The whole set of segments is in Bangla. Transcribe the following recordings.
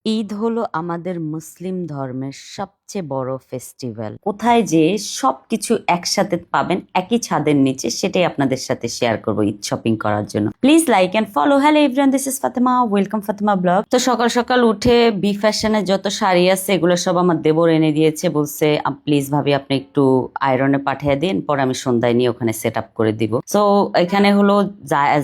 ঈদ হলো আমাদের মুসলিম ধর্মের সবচেয়ে বড় ফেস্টিভ্যাল। কোথায় যে সবকিছু একসাথে পাবেন একই ছাদের নিচে, সেটাই আপনাদের সাথে শেয়ার করবো ঈদ শপিং করার জন্য। Please like and follow. Hello everyone, this is Fatema, welcome Fatema blog. তো সকাল সকাল উঠে বি ফ্যাশনের যত শাড়ি আছে এগুলো সব আমার দেবর এনে দিয়েছে, বলছে প্লিজ ভাবি আপনি একটু আয়রনে পাঠিয়ে দিন, পরে আমি সন্ধ্যায় নিয়ে ওখানে সেট আপ করে দিব। তো এখানে হলো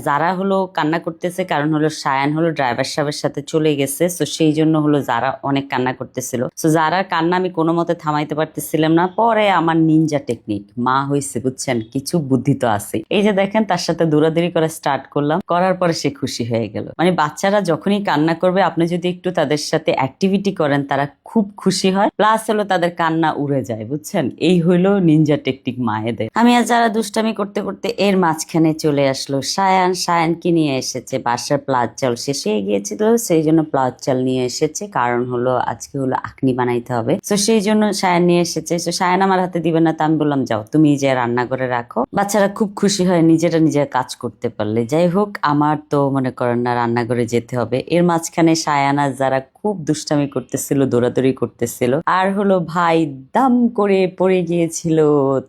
যারা হলো কান্না করতেছে, কারণ হলো সায়ান হলো ড্রাইভার সাহেবের সাথে চলে গেছে, তো সেই জন্য হলো যারা অনেক কান্না করতেছিল। তো যারা কান্না আমি কোনো মতে থামাইতে পারতেছিলাম না। পরে আমার নিনজা টেকনিক মা হয়েছে, বুঝছেন, কিছু বুদ্ধি তো আছে। এই যে দেখেন, তার সাথে দৌড়াদৌড়ি করা স্টার্ট করলাম, করার পরে সে খুশি হয়ে গেল। মানে বাচ্চারা যখনই কান্না করবে আপনি যদি একটু তাদের সাথে অ্যাক্টিভিটি করেন তারা খুব খুশি হয়, প্লাস হলো তাদের কান্না উড়ে যায়, বুঝছেন। এই হইলো নিনজা টেকনিক মায়েদের। আমি আর যারা দুষ্টামি করতে করতে এর মাঝখানে চলে আসলো সায়ান। সায়ান কি নিয়ে এসেছে, বাসার প্লাজ চাল শেষ হয়ে গিয়েছিল, সেই জন্য প্লাজ চাল নিয়ে এসেছে, কারণ হলো আজকে হলো আখনি বানাইতে হবে। তো সেই জন্য সায়ান নিয়ে এসেছে। তো সায়ান আমার হাতে দিবে না, তা আমি বললাম যাও তুমি যে রান্না করে রাখো। বাচ্চারা খুব খুশি হয় নিজেরা নিজের কাজ করতে পারলে। যাই হোক, আমার তো মনে করেন না রান্নাঘরে যেতে হবে। এর মাঝখানে সায়ান আর যারা খুব দুষ্টামি করতেছিল, দৌড়াদৌড়ি করতেছিল, আর হলো ভাই দাম করে পড়ে গিয়েছিল।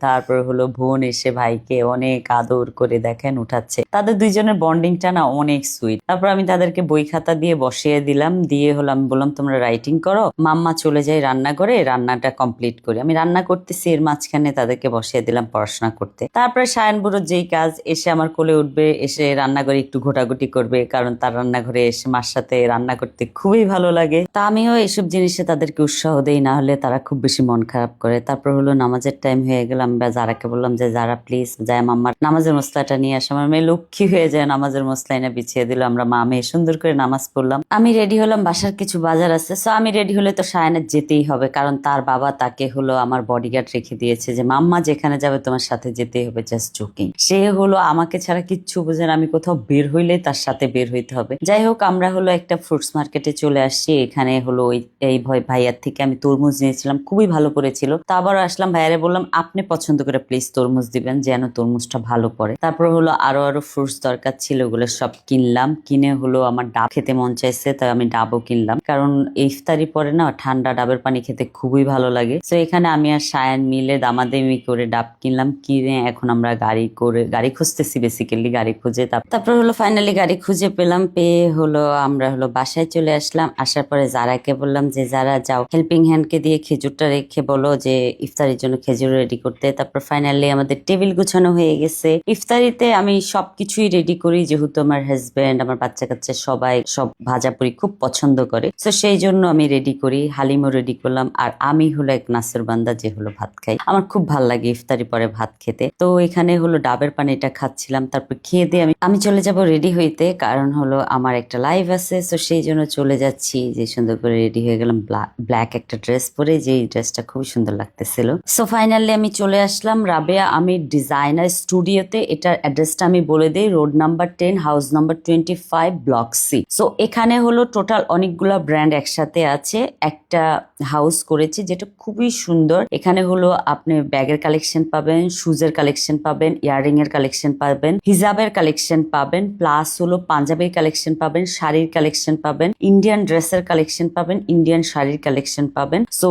তারপর হলো বোন এসে ভাইকে অনেক আদর করে দেখেন উঠাচ্ছে। তাদের দুইজনের বন্ডিংটা না অনেক সুইট। তারপর আমি তাদেরকে বই খাতা দিয়ে বসিয়ে দিলাম, দিয়ে হলো আমি বললাম তোমরা রাইটিং করো, মাম্মা চলে যায় রান্নাঘরে, রান্নাটা কমপ্লিট করি। আমি রান্না করতেছি, এর মাঝখানে তাদেরকে বসিয়ে দিলাম পড়াশোনা করতে। তারপরে সায়ন বুড়োর যেই কাজ, এসে আমার কোলে উঠবে, এসে রান্নাঘরে একটু ঘোটাঘুটি করবে, কারণ তার রান্নাঘরে এসে মার সাথে রান্না করতে খুবই ভালো লাগে। তা আমিও এইসব জিনিসে তাদেরকে উৎসাহ দেই, না হলে তারা খুব বেশি মন খারাপ করে। তারপর হলো নামাজের টাইম হয়ে গেলাম, যারাকে বললাম যে যারা প্লিজ যায় মাম্মার নামাজের মশলাটা নিয়ে আসে। আমার মেয়ে লক্ষ্মী হয়ে যায়, নামাজের মশলা এনে বিছিয়ে দিল, আমরা মা মেয়ে সুন্দর করে নামাজ পড়লাম। আমি রেডি হলাম, বাসার কিছু বাজার আছে, সো আমি রেডি হলে তো সায়নের যেতেই হবে, কারণ তার বাবা তাকে হলো আমার বডিগার্ড রেখে দিয়েছে যে মাম্মা যেখানে যাবে তোমার সাথে যেতেই হবে, জাস্ট জোকিং। সে হলো আমাকে ছাড়া কিচ্ছু বোঝে না, আমি কোথাও বের হইলে তার সাথে বের হইতে হবে। যাই হোক, আমরা হলো একটা ফ্রুটস মার্কেটে চলে আসছি। এখানে হলো এই ভাইয়ার থেকে আমি তরমুজ নিয়েছিলাম, খুবই ভালো করেছিল। তো আবার আসলাম, ভাইয়ারে বললাম আপনি পছন্দ করে প্লিজ তরমুজ দিবেন, যেন তরমুজটা ভালো পড়ে। তারপর হলো আরো আরো ফ্রুটস দরকার ছিল, ওগুলো সব কিনলাম। কিনে হলো আমার ডাব খেতে মন চাইছে, তাই আমি ডাবও কিনলাম, কারণ ইফতারি পরে না ঠান্ডা ডাবের পানি খেতে খুবই ভালো লাগে। তো এখানে আমি আর সায়ান মিলে দামাদামি করে ডাব কিনলাম। কিনে এখন আমরা গাড়ি খুঁজতেছি, বেসিক্যালি গাড়ি খুঁজে তারপর হলো ফাইনালি গাড়ি খুঁজে পেলাম। পেয়ে হলো আমরা হলো বাসায় চলে আসলাম। আসার পরে যারাকে বললাম যে যারা যাও হেল্পিং হ্যান্ডকে দিয়ে খেজুরটা রেখে বলো যে ইফতারির জন্য খেজুর রেডি করতে। তারপর ফাইনালি আমাদের টেবিল গুছানো হয়ে গেছে। ইফতারিতে আমি সবকিছুই রেডি করি, যেহেতু আমার হাজবেন্ড আমার বাচ্চা কাচ্চা সবাই সব ভাজাপুরি খুব পছন্দ করে, তো সেই জন্য আমি রেডি করি। হালিমও রেডি করলাম। আর আমি হলো এক নাসর বান্দা যে হলো ভাত খাই, আমার খুব ভাল লাগে ইফতারি পরে ভাত খেতে। তো এখানে হলো ডাবের পানিটা খাচ্ছিলাম। তারপর খেয়ে দিয়ে আমি চলে যাব রেডি হইতে, কারণ হলো আমার একটা লাইভ আছে, তো সেই জন্য চলে যাচ্ছি। যে সুন্দর করে রেডি হয়ে গেলাম, ব্ল্যাক একটা ড্রেস পরে, যে ড্রেসটা খুবই সুন্দর লাগতেছিল। সো ফাইনালি আমি চলে আসলাম রাবেয়া আমি ডিজাইনার স্টুডিওতে। এটার অ্যাড্রেসটা আমি বলে দিই, road number 10, house number 25, block C. So এখানে হলো টোটাল অনেকগুলা ব্র্যান্ড একসাথে আছে, একটা হাউস করেছি যেটা খুবই সুন্দর। এখানে হলো আপনি ব্যাগের কালেকশন পাবেন, শুজের কালেকশন পাবেন, ইয়াররিং এর কালেকশন পাবেন, হিজাবের কালেকশন পাবেন, প্লাস হলো পাঞ্জাবির কালেকশন পাবেন, শাড়ির কালেকশন পাবেন, ইন্ডিয়ান ড্রেসের কালেকশন পাবেন, ইন্ডিয়ান শাড়ির কালেকশন পাবেন। সো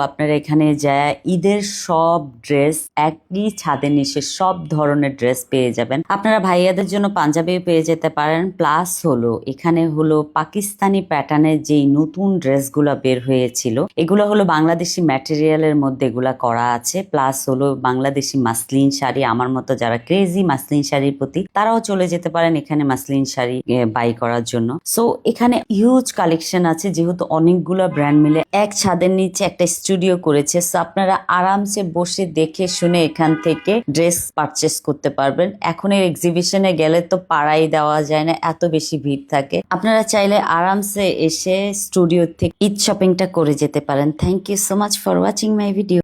আপনারা এখানে যায় ঈদের সব ড্রেস একই ছাদের নিচে সব ধরনের ড্রেস পেয়ে যাবেন। আপনারা ভাইয়াদের জন্য পাঞ্জাবি পেয়ে যেতে পারেন। প্লাস হলো এখানে হলো পাকিস্তানি প্যাটার্নের যেই নতুন ড্রেসগুলো বের হয়েছিল, এগুলো হলো বাংলাদেশি ম্যাটেরিয়ালের মধ্যে এগুলা করা আছে। প্লাস হলো বাংলাদেশি মাসলিন শাড়ি, আমার মতো যারা ক্রেজি মাসলিন শাড়ির প্রতি, তারাও চলে যেতে পারেন এখানে মাসলিন শাড়ি বাই করার জন্য। সো এখানে হিউজ কালেকশন আছে, যেহেতু অনেকগুলো ব্র্যান্ড মিলে এক ছাদের নিচে একটা স্টুডিও করেছে। সো আপনারা আরামসে বসে দেখে শুনে এখান থেকে ড্রেস পারচেস করতে পারবেন। এখন এর এক্সিবিশনে গেলে তো পাড়াই দেওয়া যায় না, এত বেশি ভিড় থাকে। আপনারা চাইলে আরামসে এসে স্টুডিও থেকে ঈদ শপিংটা করে যেতে পারেন। Thank you so much for watching my video.